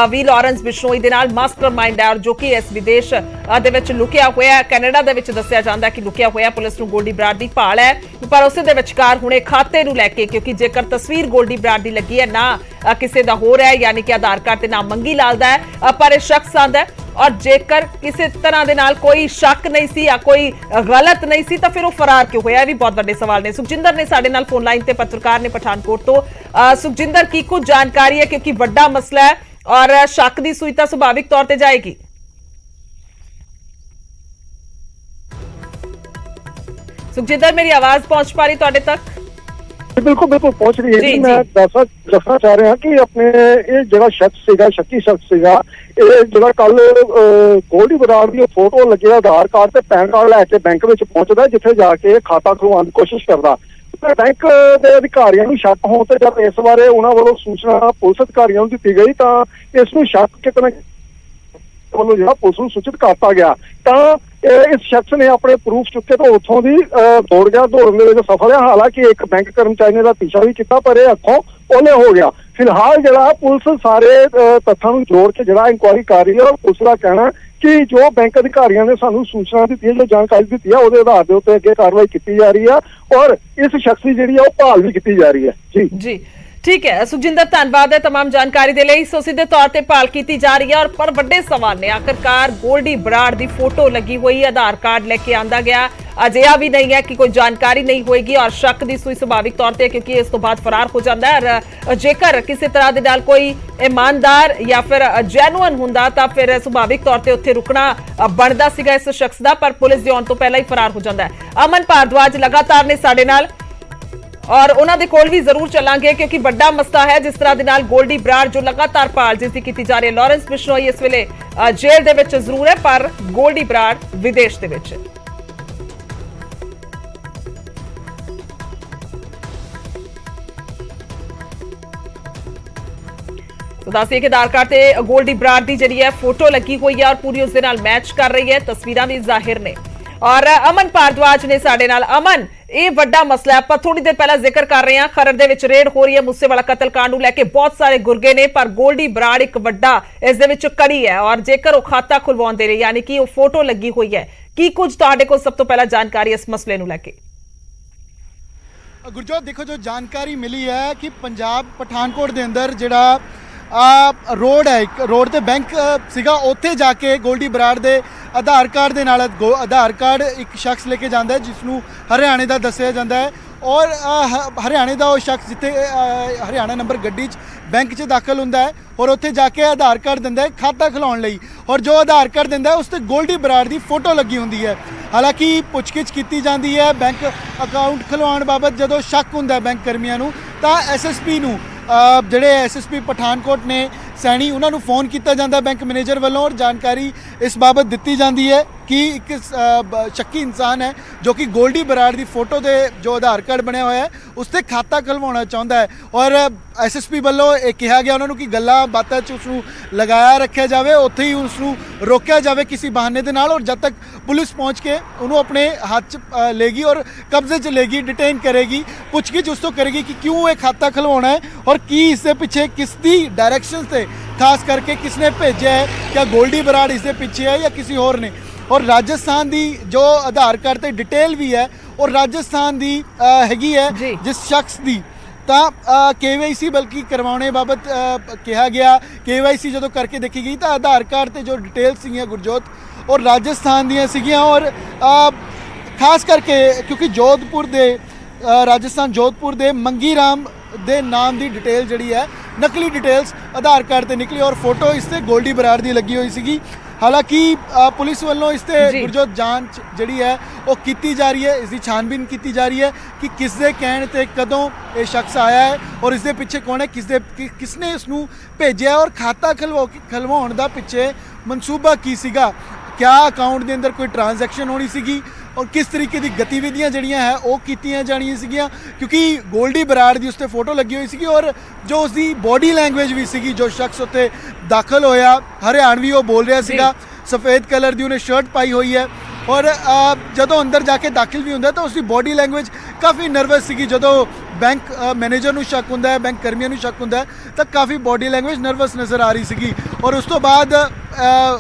वी लॉरेंस बिश्नोई दे नाल मास्टरमाइंड है और जो कि इस विदेश दे विच लुकिया होया है, कैनेडा दे विच दस्सिया जांदा कि लुकिया होया। पुलिस नूं गोल्डी बराड़ दी भाल है पर उस दे विचकार हुणे खाते नूं लैके क्योंकि जेकर तस्वीर गोल्डी बराड़ दी लगी है ना किसी दा होर है यानी कि आधार कार्ड ते नाम मंगी लाल दा है पर यह शख्स आंदा है और जेकर किसी तरह दे नाल कोई शक नहीं सी या कोई गलत नहीं सी तो फिर वो फरार क्यों होया? भी बहुत बड़े सवाल ने। सुखजिंदर ने साडे नाल फोन लाइन ते पत्रकार ने पठानकोट तो। सुखजिंदर की कुछ जानकारी है क्योंकि बड़ा मसला है और शक की सुई तो सुभाविक तौर पर जाएगी। सुखजिंदर मेरी आवाज पहुंच पा रही तुहाडे तक? बिल्कुल बिल्कुल पहुंच रही है जी। मैं दसना चाह रहा कि अपने ये जो शख्स सीगा, शक्की शख्स सीगा, ये जो कल गोल्डी बराड़ की फोटो लगे आधार कार्ड ते पैन कार्ड लैके बैंक में पहुंचता जिथे जाके खाता खुलवाने की कोशिश करता। बैंक के अधिकारियों को शक हो तो जब इस बारे उन्होंने वालों सूचना पुलिस अधिकारियों को दी गई तो इसमें शक कितना वालों जो पुलिस को सूचित करता गया तो इस शख्स ने अपने प्रूफ चुके तो उतों भी दौड़ गया। दौड़ने में सफल है, हालांकि एक बैंक कर्मचारी ने पीछा भी किया पर यह अखों ओले हो गया। फिलहाल जरा पुलिस सारे तथ्यों जोड़ के जरा इंक्वायरी कर रही है और पुलिस का कहना ਕਿ ਜੋ ਬੈਂਕ ਅਧਿਕਾਰੀਆਂ ਨੇ ਸਾਨੂੰ ਸੂਚਨਾ ਦਿੱਤੀ ਹੈ, ਜੋ ਜਾਣਕਾਰੀ ਦਿੱਤੀ ਹੈ, ਉਹਦੇ ਆਧਾਰ ਦੇ ਉੱਤੇ ਅੱਗੇ ਕਾਰਵਾਈ ਕੀਤੀ ਜਾ ਰਹੀ ਹੈ ਔਰ ਇਸ ਸ਼ਖਸ ਦੀ ਜਿਹੜੀ ਹੈ ਉਹ ਭਾਲ ਵੀ ਕੀਤੀ ਜਾ ਰਹੀ ਹੈ। ਜੀ ਠੀਕ ਹੈ ਸੁਖਜਿੰਦਰ, ਧੰਨਵਾਦ ਹੈ तमाम ਜਾਣਕਾਰੀ ਦੇ ਲਈ। ਸੋ ਸਿੱਧੇ ਤੌਰ ਤੇ ਭਾਲ ਕੀਤੀ ਜਾ ਰਹੀ ਹੈ ਔਰ ਪਰ ਵੱਡੇ ਸਵਾਲ ਨੇ, ਆਖਰਕਾਰ ਗੋਲਡੀ ਬਰਾੜ ਦੀ ਫੋਟੋ ਲੱਗੀ ਹੋਈ, ਆਧਾਰ ਕਾਰਡ ਲੈ ਕੇ ਆਂਦਾ ਗਿਆ, ਅਜਿਹਾ ਵੀ ਨਹੀਂ ਹੈ ਕਿ ਕੋਈ ਜਾਣਕਾਰੀ ਨਹੀਂ ਹੋਏਗੀ ਔਰ ਸ਼ੱਕ ਦੀ ਸੂਈ ਸੁਭਾਵਿਕ ਤੌਰ ਤੇ, ਕਿਉਂਕਿ ਇਸ ਤੋਂ ਬਾਅਦ ਫਰਾਰ ਹੋ ਜਾਂਦਾ ਹੈ। ਔਰ ਜੇਕਰ ਕਿਸੇ ਤਰ੍ਹਾਂ ਦੇ ਨਾਲ ਕੋਈ ਇਮਾਨਦਾਰ ਜਾਂ ਫਿਰ ਜੈਨੂਅਨ ਹੁੰਦਾ ਤਾਂ ਫਿਰ ਸੁਭਾਵਿਕ ਤੌਰ ਤੇ ਉੱਥੇ ਰੁਕਣਾ ਬਣਦਾ ਸੀਗਾ ਇਸ ਸ਼ਖਸ ਦਾ, ਪਰ ਪੁਲਿਸ ਦੇ ਆਉਣ ਤੋਂ ਪਹਿਲਾਂ ਹੀ ਫਰਾਰ ਹੋ ਜਾਂਦਾ ਹੈ। ਅਮਨ ਭਾਰਦਵਾਜ ਲਗਾਤਾਰ ਨੇ ਸਾਡੇ ਨਾਲ ਔਰ ਉਹਨਾਂ ਦੇ ਕੋਲ ਵੀ ਜ਼ਰੂਰ ਚੱਲਾਂਗੇ, ਕਿਉਂਕਿ ਵੱਡਾ ਮਸਲਾ ਹੈ ਜਿਸ ਤਰ੍ਹਾਂ ਦੇ ਨਾਲ ਗੋਲਡੀ ਬਰਾੜ ਜੋ ਲਗਾਤਾਰ ਭਾਲ ਜਿਸ ਦੀ ਕੀਤੀ ਜਾ ਰਹੀ ਹੈ। ਲਾਰੈਂਸ ਬਿਸ਼ਨੋਈ ਇਸ ਵੇਲੇ ਜੇਲ੍ਹ ਦੇ ਵਿੱਚ ਜ਼ਰੂਰ ਹੈ, ਪਰ ਗੋਲਡੀ ਬਰਾੜ ਵਿਦੇਸ਼ ਦੇ ਵਿੱਚ। ਦੱਸਿए कि आधार कार्ड ਤੇ ਗੋਲਡੀ ਬਰਾੜ ਦੀ ਜਿਹੜੀ ਹੈ ਫੋਟੋ ਲੱਗੀ ਹੋਈ ਹੈ ਔਰ ਪੂਰੀ ਉਸ ਦੇ ਨਾਲ ਮੈਚ ਕਰ ਰਹੀ ਹੈ, ਤਸਵੀਰਾਂ ਵੀ ਜ਼ਾਹਿਰ ਨੇ। ਔਰ ਅਮਨ ਭਾਰਦਵਾਜ ਨੇ ਸਾਡੇ ਨਾਲ। ਅਮਨ, ਇਹ ਵੱਡਾ ਮਸਲਾ ਹੈ, ਆਪਾਂ ਥੋੜੀ ਦੇਰ ਪਹਿਲਾਂ ਜ਼ਿਕਰ ਕਰ ਰਹੇ ਹਾਂ, ਖਰੜ ਦੇ ਵਿੱਚ ਰੇਡ ਹੋ ਰਹੀ ਹੈ ਮੂਸੇਵਾਲਾ ਕਤਲकांड ਨੂੰ ਲੈ ਕੇ, ਬਹੁਤ ਸਾਰੇ ਗੁਰਗੇ ਨੇ, ਪਰ ਗੋਲਡੀ ਬਰਾੜ ਇੱਕ ਵੱਡਾ ਇਸ ਦੇ ਵਿੱਚ ਕੜੀ ਹੈ। ਔਰ ਜੇਕਰ ਉਹ ਖਾਤਾ ਖੁਲਵਾਉਂਦੇ ਨੇ, ਯਾਨੀ ਕਿ ਉਹ ਫੋਟੋ ਲੱਗੀ ਹੋਈ ਹੈ, ਕੀ ਕੁਝ ਤੁਹਾਡੇ ਕੋਲ ਸਭ ਤੋਂ ਪਹਿਲਾਂ ਜਾਣਕਾਰੀ ਇਸ ਮਸਲੇ ਨੂੰ ਲੈ ਕੇ? ਗੁਰਜੋਤ, ਦੇਖੋ ਜੋ ਜਾਣਕਾਰੀ ਮਿਲੀ ਹੈ ਕਿ ਪੰਜਾਬ ਪਠਾਨਕੋਟ ਦੇ ਅੰਦਰ ਜਿਹੜਾ ਰੋਡ ਹੈ, ਇੱਕ ਰੋਡ ਤੇ ਬੈਂਕ ਸੀਗਾ, ਉੱਥੇ ਜਾ ਕੇ ਗੋਲਡੀ ਬਰਾੜ ਦੇ ਆਧਾਰ ਕਾਰਡ ਦੇ ਨਾਲ ਆਧਾਰ ਕਾਰਡ ਇੱਕ ਸ਼ਖਸ ਲੈ ਕੇ ਜਾਂਦਾ ਹੈ ਜਿਸ ਨੂੰ ਹਰਿਆਣੇ ਦਾ ਦੱਸਿਆ ਜਾਂਦਾ ਹੈ ਔਰ ਹਰਿਆਣੇ ਦਾ ਉਹ ਸ਼ਖਸ ਜਿੱਥੇ ਹਰਿਆਣਾ ਨੰਬਰ ਗੱਡੀ 'ਚ ਬੈਂਕ 'ਚ ਦਾਖਲ ਹੁੰਦਾ ਹੈ ਔਰ ਉੱਥੇ ਜਾ ਕੇ ਆਧਾਰ ਕਾਰਡ ਦਿੰਦਾ ਹੈ ਖਾਤਾ ਖੁਲਾਉਣ ਲਈ, ਔਰ ਜੋ ਆਧਾਰ ਕਾਰਡ ਦਿੰਦਾ ਹੈ ਉਸ ਤੇ ਗੋਲਡੀ ਬਰਾੜ ਦੀ ਫੋਟੋ ਲੱਗੀ ਹੁੰਦੀ ਹੈ। ਹਾਲਾਂਕਿ ਪੁੱਛਗਿੱਛ ਕੀਤੀ ਜਾਂਦੀ ਹੈ ਬੈਂਕ ਅਕਾਊਂਟ ਖੁਲਵਾਉਣ ਬਾਬਤ, ਜਦੋਂ ਸ਼ੱਕ ਹੁੰਦਾ ਬੈਂਕ ਕਰਮੀਆਂ ਨੂੰ ਤਾਂ ਐਸਐਸਪੀ ਨੂੰ ਜਿਹੜੇ ਐਸਐਸਪੀ ਪਠਾਨਕੋਟ ਨੇ ਸੈਣੀ, ਉਹਨਾਂ ਨੂੰ ਫੋਨ ਕੀਤਾ ਜਾਂਦਾ ਬੈਂਕ ਮੈਨੇਜਰ ਵੱਲੋਂ ਔਰ ਜਾਣਕਾਰੀ ਇਸ ਬਾਬਤ ਦਿੱਤੀ ਜਾਂਦੀ ਹੈ ਕਿ ਇੱਕ ਸ਼ੱਕੀ ਇਨਸਾਨ ਹੈ ਜੋ ਕਿ ਗੋਲਡੀ ਬਰਾੜ ਦੀ ਫੋਟੋ ਦੇ ਜੋ ਆਧਾਰ ਕਾਰਡ ਬਣਿਆ ਹੋਇਆ ਹੈ ਉਸ ਤੇ ਖਾਤਾ ਖੁਲਵਾਉਣਾ ਚਾਹੁੰਦਾ ਹੈ ਔਰ ਐਸਐਸਪੀ ਵੱਲੋਂ ਇਹ ਕਿਹਾ ਗਿਆ ਉਹਨਾਂ ਨੂੰ ਕਿ ਗੱਲਾਂ ਬਾਤਾਂ 'ਚ ਉਸ ਨੂੰ ਲਗਾਇਆ ਰੱਖਿਆ ਜਾਵੇ, ਉੱਥੇ ਹੀ ਉਸ ਨੂੰ ਰੋਕਿਆ ਜਾਵੇ ਕਿਸੇ ਬਹਾਨੇ ਦੇ ਨਾਲ, ਔਰ ਜਦ ਤੱਕ ਪੁਲਿਸ ਪਹੁੰਚ ਕੇ ਉਹਨੂੰ ਆਪਣੇ ਹੱਥ 'ਚ ਲੇਗੀ ਔਰ ਕਬਜ਼ੇ 'ਚ ਲੇਗੀ, ਡਿਟੇਨ ਕਰੇਗੀ, ਪੁੱਛਗਿੱਛ ਉਸ ਤੋਂ ਕਰੇਗੀ ਕਿ ਕਿਉਂ ਇਹ ਖਾਤਾ ਖੁਲਵਾਉਣਾ ਹੈ ਔਰ ਕੀ ਇਸ ਦੇ ਪਿੱਛੇ ਕਿਸ ਦੀ डायरेक्शन से, खास करके किसने भेजा है, क्या गोल्डी बराड़ इसके पीछे है या किसी और ने। और राजस्थान दी जो आधार कार्ड ते डिटेल भी है और राजस्थान दी हैगी है जिस शख्स दी ਤਾਂ KYC ਬਲਕਿ ਕਰਵਾਉਣੇ ਬਾਬਤ ਕਿਹਾ ਗਿਆ। KYC ਜਦੋਂ ਕਰਕੇ ਦੇਖੀ ਗਈ ਤਾਂ ਆਧਾਰ ਕਾਰਡ ਤੇ ਜੋ ਡਿਟੇਲਸ ਸੀਗੀਆਂ ਗੁਰਜੋਤ ਔਰ ਰਾਜਸਥਾਨ ਦੀਆਂ ਸੀਗੀਆਂ ਔਰ ਖਾਸ ਕਰਕੇ ਕਿਉਂਕਿ ਜੋਧਪੁਰ ਦੇ ਰਾਜਸਥਾਨ ਜੋਧਪੁਰ ਦੇ ਮੰਗੀ ਰਾਮ ਦੇ ਨਾਮ ਦੀ ਡਿਟੇਲ ਜਿਹੜੀ ਹੈ ਨਕਲੀ ਡਿਟੇਲਸ ਆਧਾਰ ਕਾਰਡ ਤੇ ਨਿਕਲੀ ਔਰ ਫੋਟੋ ਇਸ ਤੇ ਗੋਲਡੀ ਬਰਾੜ ਦੀ ਲੱਗੀ ਹੋਈ ਸੀਗੀ। ਹਾਲਾਂਕਿ ਪੁਲਿਸ ਵੱਲੋਂ ਇਸ ਤੇ ਗੁਰਜੋਤ ਜਾਂਚ ਜਿਹੜੀ ਹੈ ਉਹ ਕੀਤੀ ਜਾ ਰਹੀ ਹੈ, ਇਸ ਦੀ ਛਾਨਬੀਨ ਕੀਤੀ ਜਾ ਰਹੀ ਹੈ ਕਿ ਕਿਸ ਦੇ ਕਹਿਣ ਤੇ ਕਦੋਂ ਇਹ ਸ਼ਖਸ ਆਇਆ ਹੈ ਔਰ ਇਸ ਦੇ ਪਿੱਛੇ ਕੌਣ ਹੈ, ਕਿਸਨੇ ਇਸ ਨੂੰ ਭੇਜਿਆ ਔਰ ਖਾਤਾ ਖਲਵਾਉਣ ਦਾ ਪਿੱਛੇ ਮਨਸੂਬਾ ਕੀ ਸੀਗਾ, ਕਿਆ ਅਕਾਊਂਟ ਦੇ ਅੰਦਰ ਕੋਈ ਟ੍ਰਾਂਜੈਕਸ਼ਨ ਹੋਣੀ ਸੀਗੀ ਔਰ ਕਿਸ ਤਰੀਕੇ ਦੀ ਗਤੀਵਿਧੀਆਂ ਜਿਹੜੀਆਂ ਹੈ ਉਹ ਕੀਤੀਆਂ ਜਾਣੀਆਂ ਸੀਗੀਆਂ, ਕਿਉਂਕਿ ਗੋਲਡੀ ਬਰਾੜ ਦੀ ਉਸ ਤੇ ਫੋਟੋ ਲੱਗੀ ਹੋਈ ਸੀਗੀ ਔਰ ਜੋ ਉਸ ਦੀ ਬੋਡੀ ਲੈਂਗੁਏਜ ਵੀ ਸੀਗੀ, ਜੋ ਸ਼ਖਸ ਉੱਤੇ ਦਾਖਲ ਹੋਇਆ ਹਰਿਆਣਵੀ ਉਹ ਬੋਲ ਰਿਹਾ ਸੀਗਾ, ਸਫੇਦ ਕਲਰ ਦੀ ਉਹਨੇ ਸ਼ਰਟ ਪਾਈ ਹੋਈ ਹੈ ਔਰ ਜਦੋਂ ਅੰਦਰ ਜਾ ਕੇ ਦਾਖਲ ਵੀ ਹੁੰਦਾ ਤਾਂ ਉਸ ਦੀ ਬੋਡੀ ਲੈਂਗੁਏਜ ਕਾਫੀ ਨਰਵਸ ਸੀਗੀ। ਜਦੋਂ ਬੈਂਕ ਮੈਨੇਜਰ ਨੂੰ ਸ਼ੱਕ ਹੁੰਦਾ ਹੈ, ਬੈਂਕ ਕਰਮੀਆਂ ਨੂੰ ਸ਼ੱਕ ਹੁੰਦਾ ਹੈ ਤਾਂ ਕਾਫੀ ਬੋਡੀ ਲੈਂਗੁਏਜ ਨਰਵਸ ਨਜ਼ਰ ਆ ਰਹੀ ਸੀਗੀ ਔਰ ਉਸ ਤੋਂ ਬਾਅਦ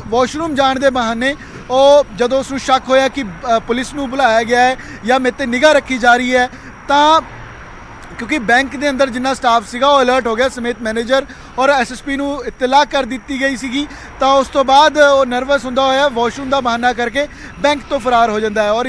ਵਾਸ਼ਰੂਮ ਜਾਣ ਦੇ ਬਹਾਨੇ ਉਹ ਜਦੋਂ ਉਸ ਨੂੰ ਸ਼ੱਕ ਹੋਇਆ ਕਿ ਪੁਲਿਸ ਨੂੰ ਬੁਲਾਇਆ ਗਿਆ ਹੈ ਜਾਂ ਮੇਰੇ 'ਤੇ ਨਿਗਾਹ ਰੱਖੀ ਜਾ ਰਹੀ ਹੈ ਤਾਂ ਕਿਉਂਕਿ ਬੈਂਕ ਦੇ ਅੰਦਰ ਜਿੰਨਾ ਸਟਾਫ ਸੀਗਾ ਉਹ ਅਲਰਟ ਹੋ ਗਿਆ ਸਮੇਤ ਮੈਨੇਜਰ ਔਰ ਐਸਐਸਪੀ ਨੂੰ ਇਤਲਾਹ ਕਰ ਦਿੱਤੀ ਗਈ ਸੀਗੀ ਤਾਂ ਉਸ ਤੋਂ ਬਾਅਦ ਉਹ ਨਰਵਸ ਹੁੰਦਾ ਹੋਇਆ ਵਾਸ਼ਰੂਮ ਦਾ ਬਹਾਨਾ ਕਰਕੇ ਬੈਂਕ ਤੋਂ ਫਰਾਰ ਹੋ ਜਾਂਦਾ ਹੈ ਔਰ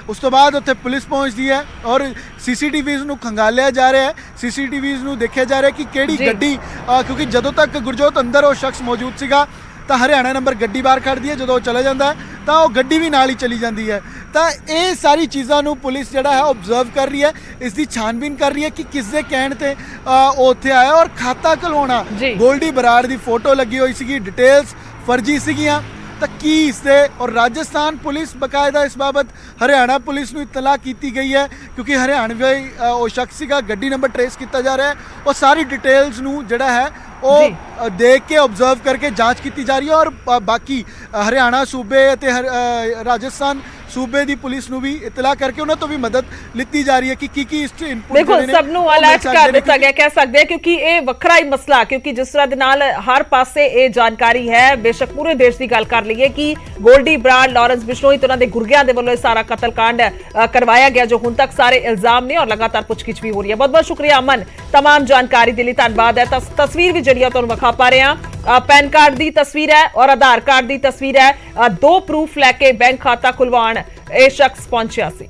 ਉਸ ਤੋਂ ਬਾਅਦ ਉੱਥੇ ਪੁਲਿਸ ਪਹੁੰਚਦੀ ਹੈ ਔਰ ਸੀਸੀਟੀਵੀਜ਼ ਨੂੰ ਖੰਗਾਲਿਆ ਜਾ ਰਿਹਾ ਹੈ, ਸੀਸੀਟੀਵੀਜ਼ ਨੂੰ ਦੇਖਿਆ ਜਾ ਰਿਹਾ ਕਿ ਕਿਹੜੀ ਗੱਡੀ, ਕਿਉਂਕਿ ਜਦੋਂ ਤੱਕ ਗੁਰਜੋਤ ਅੰਦਰ ਉਹ ਸ਼ਖਸ ਮੌਜੂਦ ਸੀਗਾ ਤਾਂ ਹਰਿਆਣਾ ਨੰਬਰ ਗੱਡੀ ਬਾਹਰ ਖੜ੍ਹਦੀ ਹੈ, ਜਦੋਂ ਉਹ ਚਲਾ ਜਾਂਦਾ ਹੈ ਤਾਂ ਉਹ ਗੱਡੀ ਵੀ ਨਾਲ ਹੀ ਚਲੀ ਜਾਂਦੀ ਹੈ। ਤਾਂ ਇਹ ਸਾਰੀ ਚੀਜ਼ਾਂ ਨੂੰ ਪੁਲਿਸ ਜਿਹੜਾ ਹੈ ਓਬਜ਼ਰਵ ਕਰ ਰਹੀ ਹੈ, ਇਸ ਦੀ ਛਾਨਬੀਨ ਕਰ ਰਹੀ ਹੈ ਕਿ ਕਿਸ ਦੇ ਕਹਿਣ ਤੇ ਉਹ ਉੱਥੇ ਆਇਆ ਔਰ ਖਾਤਾ ਖੁਲਵਾਉਣਾ, ਗੋਲਡੀ ਬਰਾੜ ਦੀ ਫੋਟੋ ਲੱਗੀ ਹੋਈ ਸੀਗੀ, ਡਿਟੇਲਸ ਫਰਜੀ ਸੀਗੀਆਂ ਤਾਂ ਕੀ ਇਸ ਦੇ ਔਰ ਰਾਜਸਥਾਨ ਪੁਲਿਸ ਬਕਾਇਦਾ ਇਸ ਬਾਬਤ ਹਰਿਆਣਾ ਪੁਲਿਸ ਨੂੰ ਇਤਲਾਹ ਕੀਤੀ ਗਈ ਹੈ ਕਿਉਂਕਿ ਹਰਿਆਣਵੀ ਉਹ ਸ਼ਖਸ ਸੀਗਾ, ਗੱਡੀ ਨੰਬਰ ਟਰੇਸ ਕੀਤਾ ਜਾ ਰਿਹਾ ਹੈ ਉਹ ਸਾਰੀ ਡਿਟੇਲਸ ਨੂੰ ਜਿਹੜਾ ਹੈ ਉਹ ਦੇਖ ਕੇ ਆਬਜ਼ਰਵ ਕਰਕੇ ਜਾਂਚ ਕੀਤੀ ਜਾ ਰਹੀ ਹੈ ਔਰ ਬਾਕੀ ਹਰਿਆਣਾ ਸੂਬੇ ਅਤੇ ਰਾਜਸਥਾਨ ਸੂਬੇ ਦੀ ਪੁਲਿਸ ਨੂੰ ਵੀ ਇਤਲਾ ਕਰਕੇ ਉਹਨਾਂ ਤੋਂ ਵੀ ਮਦਦ ਲਿੱਤੀ ਜਾ ਰਹੀ ਹੈ ਕਿ ਕੀ ਇਸ ਇਨਪੁਟ ਬਿਲਕੁਲ ਸਭ ਨੂੰ ਅਲਰਟ ਕਰ ਦਿੱਤਾ ਗਿਆ ਕਹਿ ਸਕਦੇ ਹਾਂ, ਕਿਉਂਕਿ ਇਹ ਵੱਖਰਾ ਹੀ ਮਸਲਾ, ਕਿਉਂਕਿ ਜਿਸ ਤਰ੍ਹਾਂ ਦੇ ਨਾਲ ਹਰ ਪਾਸੇ ਇਹ ਜਾਣਕਾਰੀ ਹੈ, ਬੇਸ਼ੱਕ ਪੂਰੇ ਦੇਸ਼ ਦੀ ਗੱਲ ਕਰ ਲਈਏ ਕਿ ਗੋਲਡੀ ਬਰਾੜ, ਲਾਰੈਂਸ ਬਿਸ਼ਨੋਈ ਤੇ ਉਹਨਾਂ ਦੇ ਗੁਰਗਿਆਂ ਦੇ ਵੱਲੋਂ ਇਹ ਸਾਰਾ ਕਤਲकांड ਕਰਵਾਇਆ ਗਿਆ, ਜੋ ਹੁਣ ਤੱਕ ਸਾਰੇ ਇਲਜ਼ਾਮ ਨੇ ਔਰ ਲਗਾਤਾਰ ਪੁੱਛਗਿੱਛ ਵੀ ਹੋ ਰਹੀ ਹੈ। ਬਹੁਤ ਬਹੁਤ ਸ਼ੁਕਰੀਆ ਅਮਨ, तमाम जानकारी के लिए धन्यवाद है। तस्वीर भी जी तुहानू विखा पा रहे हैं, पैन कार्ड की तस्वीर है और आधार कार्ड की तस्वीर है, दो प्रूफ लैके बैंक खाता खुलवाण यह शख्स पहुंचा सी।